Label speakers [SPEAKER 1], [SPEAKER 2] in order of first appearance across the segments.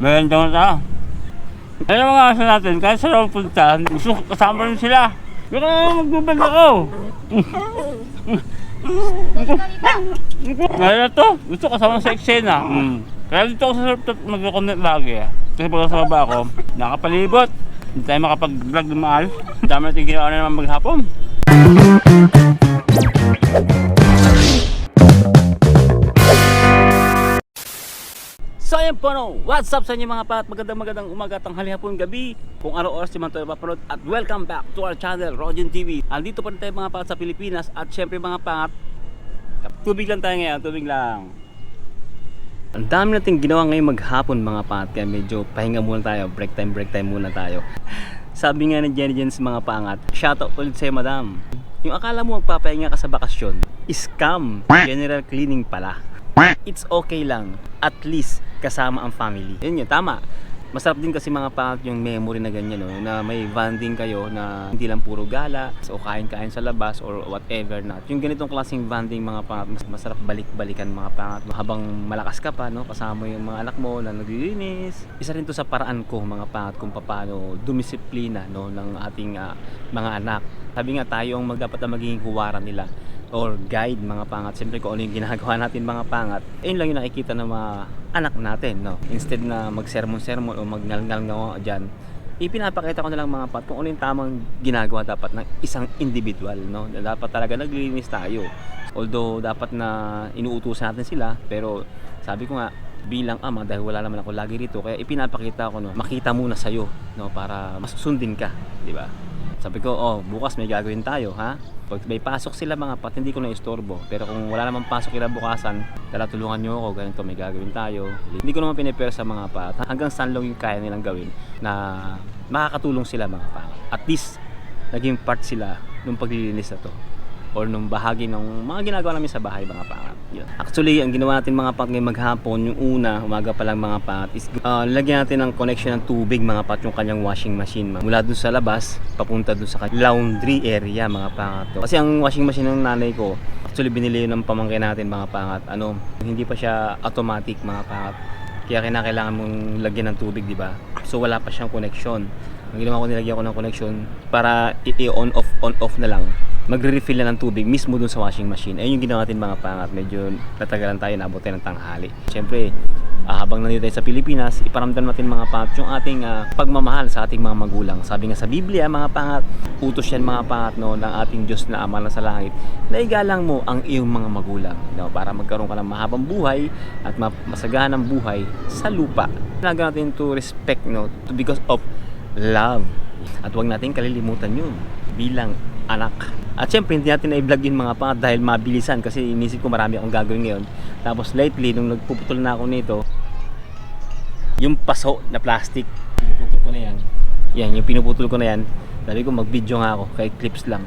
[SPEAKER 1] Maganda na tayo. Ayun mga asa natin, kahit sa lang punta, gusto ko kasama rin sila. Pero magbubanda ko. Ngayon to, gusto ko kasama sa eksena. Kaya dito ako sa surf mag-comment lagi. Kasi pag sa baba ako, nakapalibot. Hindi tayo makapag-vlog ng maayos. Dami natin ginawa na naman maghapon. So ayan po no, what's up sa inyo mga pat? Magandang umaga, tanghali, hapon, gabi. Kung ano oras naman tayo papanood. At welcome back to our channel, Rodion TV. Andito pa rin tayo mga pat sa Pilipinas. At syempre mga pat, tubig lang tayo ngayon, tubig lang. Ang dami natin ginawa ngayong maghapon mga pat. Kaya medyo pahinga muna tayo, break time muna tayo. Sabi nga ni Jenny Jens mga pangat, shoutout ulit sa'yo madam. Yung akala mo magpapahinga ka sa bakasyon, scam, general cleaning pala. It's okay lang, at least kasama ang family. Yun yun, tama. Masarap din kasi mga pangat yung memory na ganyan, no? Na may bonding kayo na hindi lang puro gala o kain-kain sa labas or whatever not. Yung ganitong klaseng bonding mga pangat, masarap balik-balikan mga pangat. Habang malakas ka pa, no? Kasama yung mga anak mo na naglilinis. Isa rin to sa paraan ko mga pangat kung paano dumisiplina, no? Ng ating mga anak. Sabi nga tayo ang dapat na magiging huwaran nila or guide mga pangat. Siyempre kung ano yung ginagawa natin mga pangat, ayun lang yung nakikita ng mga anak natin, no? Instead na mag-sermon-sermon o mag-ngal-ngal dyan, ipinapakita ko na lang mga pat kung ano yung tamang ginagawa dapat ng isang individual, no? Dapat talaga naglilinis tayo. Although dapat na inuutusan natin sila, pero sabi ko nga bilang ama, dahil wala naman ako lagi rito, kaya ipinapakita ko, no, makita muna sa'yo, no, para masusundin ka, di ba? Sabi ko, oh, bukas may gagawin tayo, ha? Pag may pasok sila mga pat, hindi ko na istorbo. Pero kung wala namang pasok kinabukasan, tala tulungan nyo ako, ganito may gagawin tayo. Hindi ko naman pinipera sa mga pat. Hanggang saan lang yung kaya nilang gawin na makakatulong sila mga pat. At least, naging part sila nung paglilinis na to. Or nung bahagi ng mga ginagawa namin sa bahay mga pangat. Yun. Actually, ang ginawa natin mga pat ngayong maghapon, yung una, umaga pa lang mga pat, is lagyan natin ng connection ng tubig mga pat, yung kanyang washing machine. Mula dun sa labas, papunta dun sa laundry area mga pangat. Kasi ang washing machine ng nanay ko, actually binili yun ng pamangkin natin mga pangat. Hindi pa siya automatic mga pangat. Kaya kinakailangan mong lagyan ng tubig, di ba? So wala pa siyang connection. Ang ginawa ko, nilagyan ko ng connection para on off na lang. Magre-refill na ng tubig mismo dun sa washing machine. Ayun yung ginawa natin mga pangat. Medyo natagalan tayo, nabot tayo ng tanghali. Siyempre, habang nandito tayo sa Pilipinas, iparamdam natin mga pangat yung ating pagmamahal sa ating mga magulang. Sabi nga sa Biblia mga pangat, utos yan mga pangat, no, ng ating Diyos na Ama na sa langit, na igalang mo ang iyong mga magulang, no, para magkaroon ka ng mahabang buhay at masaganang buhay sa lupa. Kailangan natin to respect, no, because of love. At huwag natin kalilimutan yun bilang anak. At syempre hindi natin na-vlog yun mga pangat dahil mabilisan, kasi inisip ko marami akong gagawin ngayon. Tapos lately nung nagpuputol na ako nito, yung paso na plastic, pinuputol ko na yan. Yan, yung pinuputol ko na yan. Sabi ko mag-video nga ako, kahit clips lang.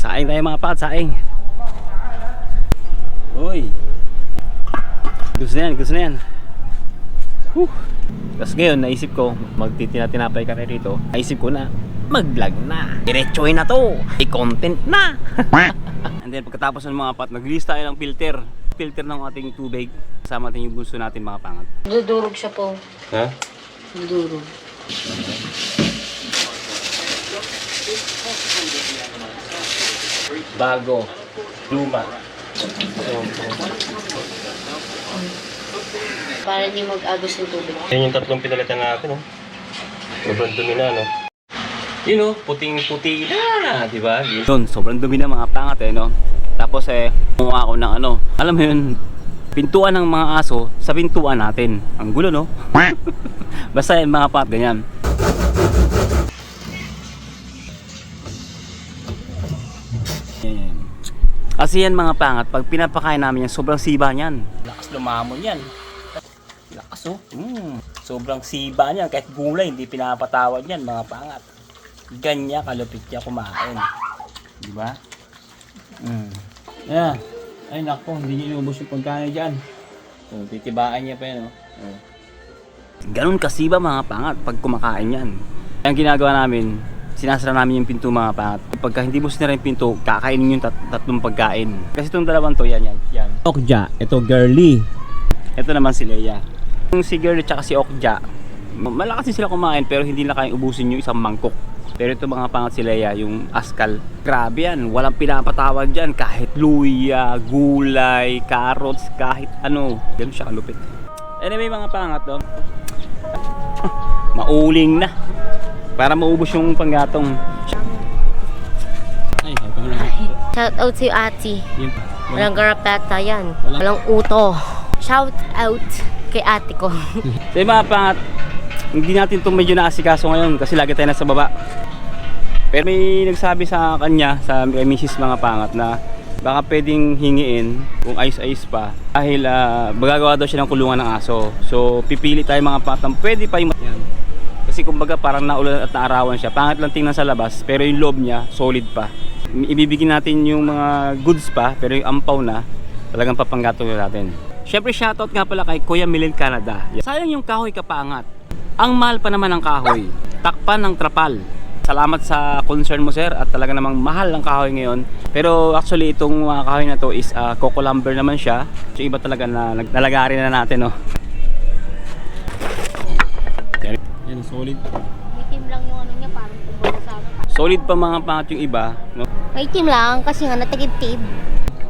[SPEAKER 1] Saing tayo mga pat, saing. Uy. Gusto na yan. Tapos ngayon, naisip ko, magtitina-tinapay ka rito. Naisip ko na, mag-vlog na. Diretsoy na to. I-content na. And then pagkatapos ng mga pat, nag-release tayo ng filter. Filter ng ating tubig. Kasama natin yung gusto natin mga pangat.
[SPEAKER 2] Dudurog siya po.
[SPEAKER 1] Ha?
[SPEAKER 2] Dudurog.
[SPEAKER 1] Bago. Luma.
[SPEAKER 2] Para di mag-agos ng tubig.
[SPEAKER 1] Yan yung tatlong pinalitan natin, oh. Sobrang dumi na, no? Yun, oh, puting-puti na, di ba? Yun, sobrang dumi na mga pangat, no? Tapos, kumuha ako ng alam mo yun, pintuan ng mga aso sa pintuan natin. Ang gulo, no? Basta yan mga pangat, ganyan. Kasi yan mga pangat, pag pinapakain namin yan, sobrang siba niyan. Lakas lumamon yan. Lakas, oh. Sobrang siba niyan. Kahit gulay, hindi pinapatawad yan mga pangat. Ganyan kalupit niya kumain. Diba? Yan. Ay nako, hindi niya inubos yung pagkain dyan. Titibaan niya pa yan, oh. Ganun kasiba mga pangat pag kumakain yan. Ang ginagawa namin, sinasara namin yung pinto mga pangat. Pagka hindi mo sinara yung pinto, kakainin yung tatlong pagkain. Kasi itong dalawang to, yan. Okja, ito girly. Ito naman si Leia. Yung si girly tsaka si Okja, malakas din sila kumain pero hindi na kayang ubusin yung isang mangkok. Pero ito mga pangat si Leia, yung askal. Grabe yan, walang pinapatawag dyan. Kahit luya, gulay, carrots, kahit ano. Ganun siya kalupit. Anyway mga pangat, no? Mauling na. Para maubos yung panggatong. Ay, ito na.
[SPEAKER 2] Shout out si Ate.
[SPEAKER 1] Yun.
[SPEAKER 2] Walang garapeta yan. Walang uto. Shout out kay ate ko.
[SPEAKER 1] So yung mga pangat, hindi natin itong medyo naasikaso ngayon kasi lagi tayo nasa baba. Pero may nagsabi sa kanya, sa misis mga pangat na baka pwedeng hingiin kung ayos-ayos pa dahil magagawa daw siya ng kulungan ng aso. So pipili tayo mga pangat, pwede pa yung yan. Kasi kumbaga parang naulan at naarawan siya. Pangat lang tingnan sa labas pero yung loob niya solid pa. Ibibigin natin yung mga goods pa pero yung ampaw na talagang papanggato natin. Syempre shoutout nga pala kay Kuya Millen Canada. Sayang yung kahoy kapangat. Ang mahal pa naman ng kahoy. Takpan ng trapal. Salamat sa concern mo sir at talaga namang mahal ang kahoy ngayon. Pero actually itong mga kahoy na to is coco lumber naman siya. So iba talaga na nalagari na natin, no. Yan solid.
[SPEAKER 2] Itim lang yung ano niya, parang kumbaga sa akin.
[SPEAKER 1] Solid pa mga pangat yung iba, no.
[SPEAKER 2] May itim lang kasi nga natigid-tib.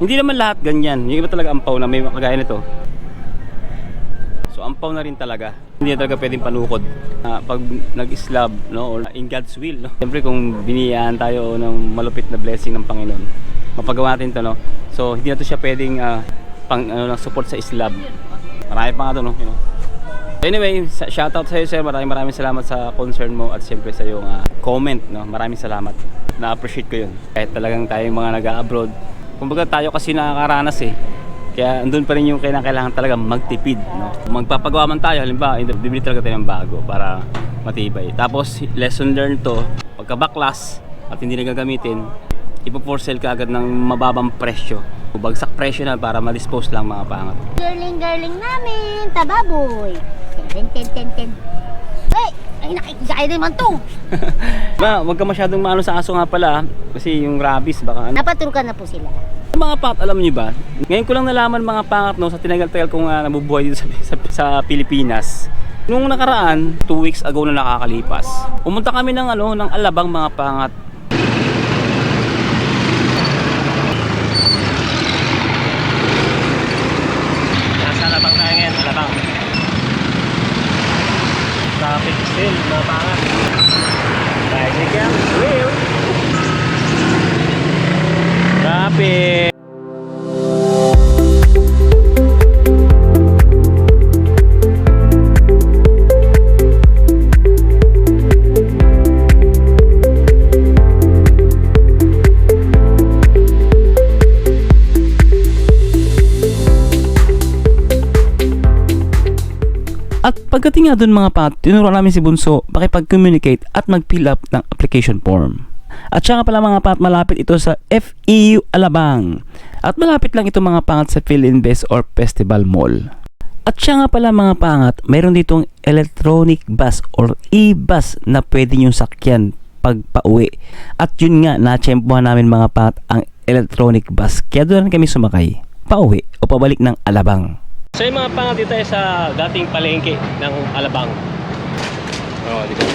[SPEAKER 1] Hindi naman lahat ganyan. Yung iba talaga ampaw na may kagaya nito. So ampaw na rin talaga. Hindi na talaga pwedeng panukod pag nag-slab, no, or in God's will, no. Siyempre kung biniyaan tayo ng malupit na blessing ng Panginoon, mapagawa natin to, no. So hindi na to siya pwedeng pang support sa slab. Marami pa nga to, no, you know. Anyway, shoutout sa iyo sir. Maraming salamat sa concern mo at siyempre sa iyong comment, no. Maraming salamat. Na-appreciate ko 'yun. Kahit talagang tayong mga nag-abroad, kumbaga tayo kasi nakakaranas eh. Kaya andun pa rin yung kailangan talaga magtipid, no? Magpapagawa man tayo, halimbawa, bibili talaga tayo ng bago para matibay. Tapos lesson learned to, pagka baklas at hindi na gagamitin, ipo-for sale ka agad ng mababang presyo. Bagsak presyo na para ma-dispose lang mga pangat.
[SPEAKER 2] Girling namin, tababoy. Ten. Ay, nakikisaya naman to.
[SPEAKER 1] Wag ka masyadong maano sa aso nga pala, kasi yung rabies baka ano.
[SPEAKER 2] Napatulukan na po sila.
[SPEAKER 1] Mga pat, alam niyo ba? Ngayon ko lang nalaman mga pangat, no, sa tinagal-tagal kong nabubuhay dito sa Pilipinas. Nung nakaraan, 2 weeks ago na nakakalipas, pumunta kami ng ng Alabang mga pangat. Nasa Alabang tayo ngayon, Alabang. Traffic still, mga pangat. Tricycle, wheel. Traffic. At pagdating nga dun mga pat, tinuro namin si Bunso makipag-communicate at mag-fill up ng application form. At siya nga pala mga pat, malapit ito sa FEU Alabang. At malapit lang ito mga pangat sa PhilInvest or Festival Mall. At siya nga pala mga pangat, mayroon ditong electronic bus or e-bus na pwede nyo sakyan pag pauwi. At yun nga, na-tsempohan namin mga pangat ang electronic bus. Kaya doon kami sumakay, pauwi o pabalik ng Alabang. So yung mga pangat dito ay sa dating palengke ng Alabang. Oh, di ba?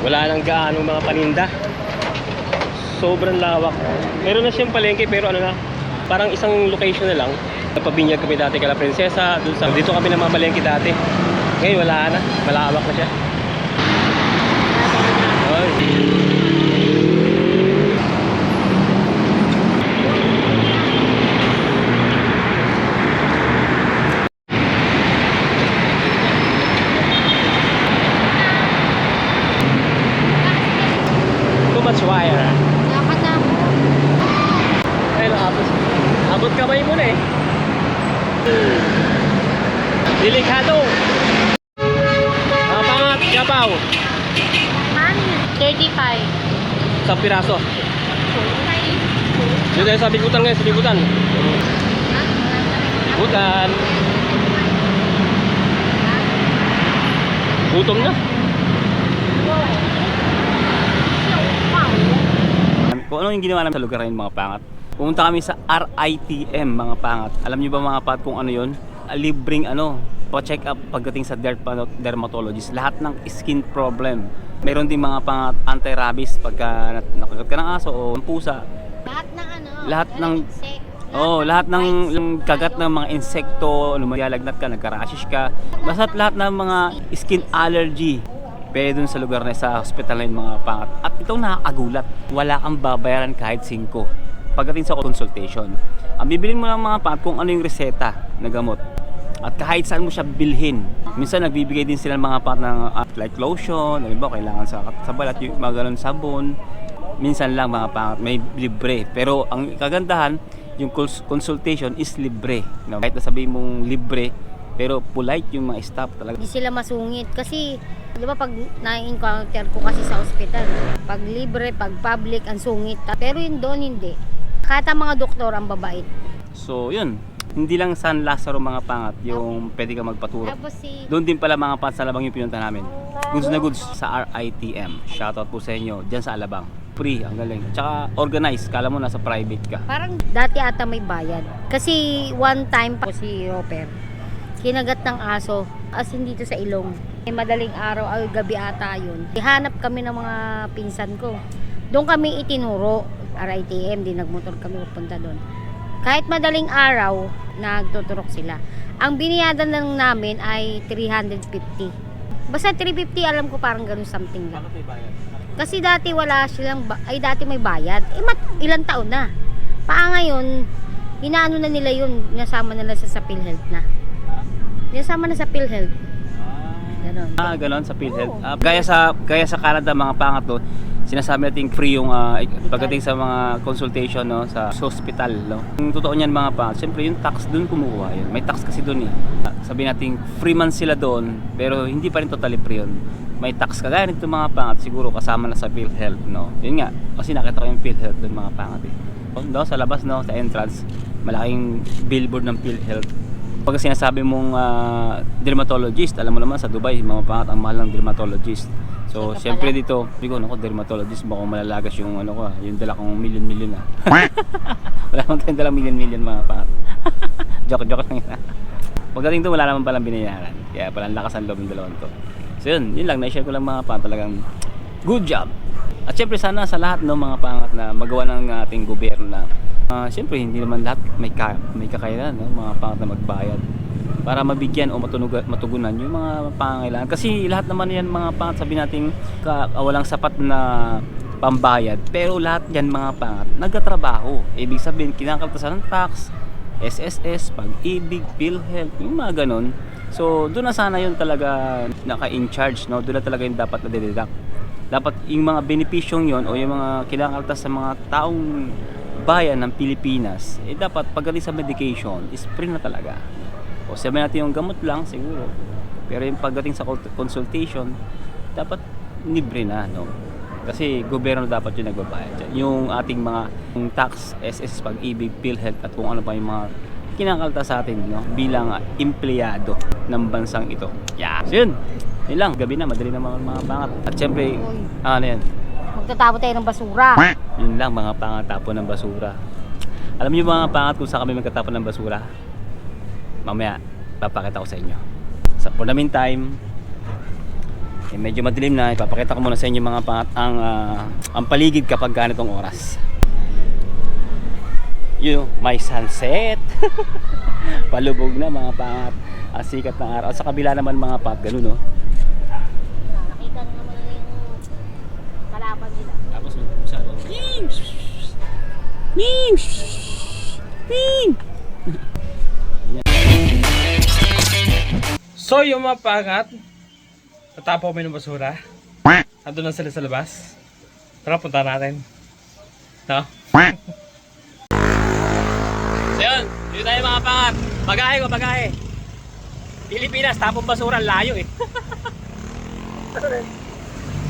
[SPEAKER 1] Wala nang gaano mga paninda. Sobrang lawak. Meron na siyang palengke pero parang isang location na lang. Napabinyag kami dati kala Prinsesa, dito kami namamalengke dati. Ngayon wala na, malawak na siya. Ay. Too much wire.
[SPEAKER 2] Dapat na.
[SPEAKER 1] Ay, abot kamay mo na eh. Delikado. Mga pangat, kapaw.
[SPEAKER 2] Mami, 35.
[SPEAKER 1] Sa piraso. Dito tayo sa bigutan ngayon, sa bigutan. Bigutan. Gutom na. Kung ano yung ginawa namin sa lugar na yun mga pangat. Pumunta kami sa RITM mga pangat. Alam niyo ba mga pangat kung ano yun? Libreng pa-check up pagdating sa dermatologist. Lahat ng skin problem. Meron din mga pangat anti-rabies pagka nakagat ka ng aso o ng pusa. Lahat ng lahat ng yung kagat ng mga insekto, lumalagnat ka, nagka-rashes ka. Basta lahat ng mga skin allergy. Pwede dun sa lugar na sa hospital na yun mga pangat. At itong nakakagulat, wala kang babayaran kahit 5 pagdating sa consultation. Ang bibilin mo lang mga pangat kung ano yung reseta na gamot. At kahit saan mo siya bilhin. Minsan nagbibigay din sila mga pangat ng like lotion, halimbawa kailangan sa balat yung mga ganun sabon. Minsan lang mga pangat may libre. Pero ang kagandahan, yung consultation is libre. No? Kahit nasabihin mong libre, pero polite yung mga staff talaga.
[SPEAKER 2] Hindi sila masungit kasi, di ba pag na-encounter ko kasi sa ospital, pag libre, pag public, ang sungit. Pero yun doon hindi. Kahit ang mga doktor ang babait.
[SPEAKER 1] So yun, hindi lang San Lazaro mga pangat yung pwede ka magpaturo.
[SPEAKER 2] Tapos
[SPEAKER 1] Doon din pala mga pangat sa Alabang yung pinunta namin. Goods na goods sa RITM. Shoutout po sa inyo dyan sa Alabang. Free, ang galing. Tsaka organized, kala mo nasa private ka.
[SPEAKER 2] parang dati ata may bayad. Kasi one time pa si Roper, kinagat ng aso, as in dito sa ilong. Madaling araw, ay gabi ata yun. Ihanap kami ng mga pinsan ko. Doon kami itinuro, RITM, di nagmotor kami pupunta doon. Kahit madaling araw, nagtuturok sila. Ang biniyadan lang namin ay 350. Basta 350, alam ko parang ganun something lang.
[SPEAKER 1] Bakit may bayad?
[SPEAKER 2] Kasi dati wala silang, dati may bayad. Ilang taon na. Ngayon, inaano na nila yun, nasama nila sa PhilHealth na. Nasama na sa PhilHealth. Ganon.
[SPEAKER 1] Ganon sa PhilHealth. Gaya sa Canada mga pangat doon, sinasabi natin free yung pagdating sa mga consultation no sa hospital no. Yung totoo niyan mga pangat, siyempre yung tax doon kumukuha yun. May tax kasi doon eh. Sabi natin free man sila doon, pero hindi pa rin totally free yun. May tax kagaya nito mga pangat, siguro kasama na sa PhilHealth no. Yun nga, kasi nakita ko yung PhilHealth doon mga pangat eh. No, sa labas no, sa entrance, malaking billboard ng PhilHealth. Pag sinasabi mong dermatologist, alam mo naman sa Dubai, mga pangat ang mahal ng dermatologist. So, siyempre dito, bigo nako dermatologist, baka malalagas yung yung dala kong million Wala naman tayong dalang million mga pangat. joke lang yan. Pagdating doon, wala naman palang binayaran. Kaya palang lakas ang loob ng dalawang to. So yun lang, na-share ko lang mga pangat, talagang good job. At siyempre sana sa lahat no mga pangat na magawa ng ating gobyerno na siyempre hindi naman lahat may kakayanan no, mga pangat na magbayad para mabigyan o matugunan yung mga pangangailangan. Kasi lahat naman yan mga pangat, sabi natin walang sapat na pambayad, pero lahat yan mga pangat nagtatrabaho. Ibig sabihin kinakaltasan ng tax, SSS, pag-ibig, PhilHealth, yung mga ganon. So doon na sana yun talaga naka-in charge no, doon na talaga yung dapat na-deduct. Dapat yung mga benepisyong yon o yung mga kinakaltas sa mga taong bayan ng Pilipinas, dapat pagdating sa medication is free na talaga. O sabi natin yung gamot lang siguro, pero yung pagdating sa consultation dapat libre na no, kasi gobyerno dapat yung nagbabayad dyan. Yung ating mga tax, SS, pag-ibig, PhilHealth at kung ano pa yung mga kinakaltas sa atin no, bilang empleyado ng bansang ito. Yeah. So yun lang, gabi na, madali na mga pangat. At syempre, ano yan?
[SPEAKER 2] Magtatapo tayo ng basura.
[SPEAKER 1] Yun lang mga pangat, tapon ng basura. Alam niyo mga pangat kung saan kami magtatapon ng basura? Mamaya, papakita ko sa inyo. For the meantime, medyo madilim na, ipapakita ko muna sa inyo mga pangat ang paligid kapag ganitong oras. Yun, may sunset. Palubog na mga pangat. Ang sikat ng araw. Sa kabila naman mga pangat, ganun no.
[SPEAKER 2] Nakita na naman na yung kalaban nila.
[SPEAKER 1] Tapos may pusa doon.
[SPEAKER 3] So yung mga pangat, natapaw kami ng basura. Andun lang sila sa labas. Tara, punta natin. No?
[SPEAKER 1] So yun, dito tayo mga pangat. Bagahe. Pilipinas, tapong basura, ang layo eh.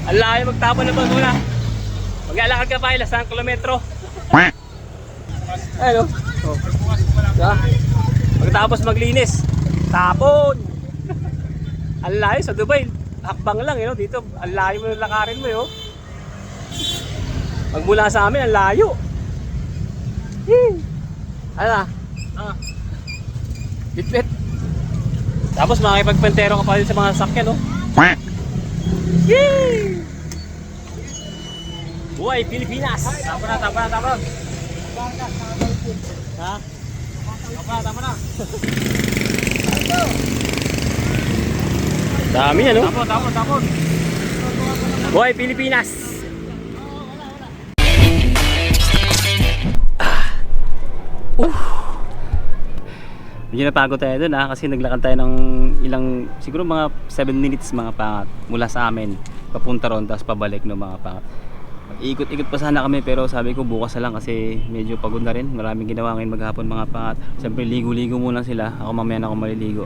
[SPEAKER 1] Ang layo magtapon ng basura. Maglalakad ka pa, ilang kilometro. Ayun o. Pagkatapos maglinis, tapon. Ang layo sa Dubai. hakbang lang, no? Dito, ang layo mo ng lakarin mo, yo. Magmula sa amin, ang layo. Ano na? Bitbit. Tapos makikipagpentero ka pa rin sa mga sakyan, no? Yee! Buhay Pilipinas! Tama na. Ha? Tama na. Dami yan, no? Tapon. Buhay Pilipinas! Medyo napagod tayo dun kasi naglakad tayo ng ilang, siguro mga 7 minutes mga pangat mula sa amin papunta ron tapos pabalik no mga pangat. Ikot-ikot pa sana kami pero sabi ko bukas na lang kasi medyo pagod na rin, maraming ginawa ngayon maghapon mga pangat. Siyempre ligo-ligo muna sila, ako mamaya na ako maliligo,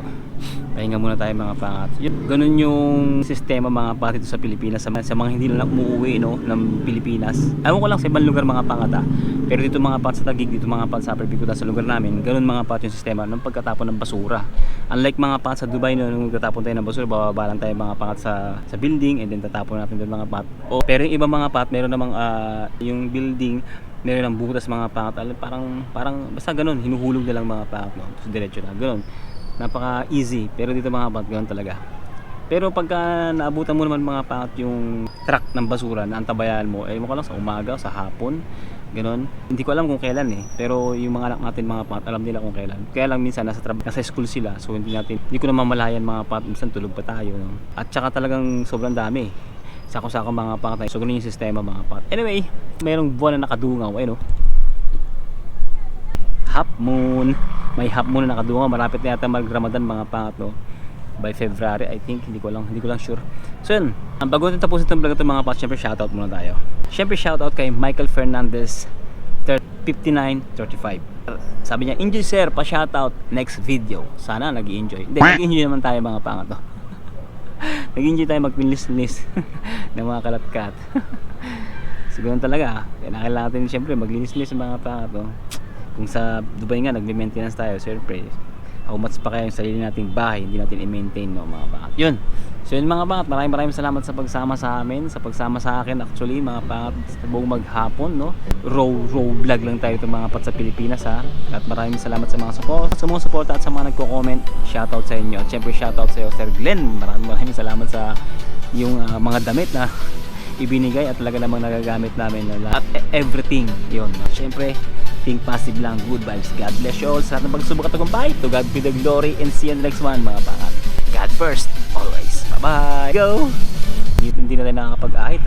[SPEAKER 1] pahinga muna tayo mga pangat. Ganun yung sistema mga pangat dito sa Pilipinas sa mga hindi na umuwi no, ng Pilipinas. Ewan ko lang sa ibang lugar mga pangat pero dito mga pangat sa Taguig, dito mga pangat sa Upper Bicutan sa lugar namin, ganun mga pangat yung sistema ng pagkatapon ng basura. Unlike mga pangat sa Dubai no, nung tatapon tayo ng basura, bababa lang tayo mga pangat sa building and then tatapon natin doon mga pangat. Pero yung ibang mga pangat meron namang yung building meron ng butas mga pangat, parang basta ganun, hinuhulog na lang mga pangat no, so diretso na ganun, napaka easy. Pero dito mga pangat ganun talaga. Pero pagka naabutan mo naman mga pangat yung truck ng basura na antabayan mo, mo ka lang sa umaga, sa hapon, ganun. Hindi ko alam kung kailan pero yung mga anak natin mga pangat alam nila kung kailan. Kaya lang minsan nasa school sila, so hindi ko na mamalayan mga pangat, minsan tulog pa tayo no? At saka talagang sobrang dami, sako-sako mga pangat. So ganun yung sistema mga pangat. Anyway, mayroong buwan na nakadungaw no? Half moon, may half moon na nakadungaw, marapit na yata mag-Ramadan mga pangat no? By February I think, hindi ko lang sure. So yun, bago natin tapusin itong vlog ito mga pangat, syempre shoutout muna tayo. Syempre shoutout kay Michael Fernandez 5935. Sabi niya, enjoy sir, pa shoutout next video. Sana nag-i-enjoy. Hindi, nag-i-enjoy naman tayo mga pangat no? Nag-enjoy tayo magpinlis-lis ng mga kalat-kat. Siguro talaga, kailangan natin syempre maglinis-lis ng mga pangat no? Kung sa Dubai nga nagme-maintenance tayo, syempre how much pa kaya yung sarili nating bahay hindi natin i-maintain no mga pangat. Yun. So yun mga pangat, maraming salamat sa pagsama sa amin, sa pagsama sa akin actually mga pangat sa buong maghapon no. Raw vlog lang tayo itong mga pangat sa Pilipinas At maraming salamat sa mga support at sa mga nagko-comment. Shoutout sa inyo. At syempre shoutout sa iyo Sir Glenn. Maraming salamat sa yung mga damit na ibinigay at talaga namang nagagamit namin at everything. Yun. Syempre think positive lang, good vibes. God bless you all sa lahat ng pagsubok at tagumpay. To God be the glory and see you in the next one mga pangat. God first, always. Bye bye. Go! Hindi na tayo nakakapag-ahit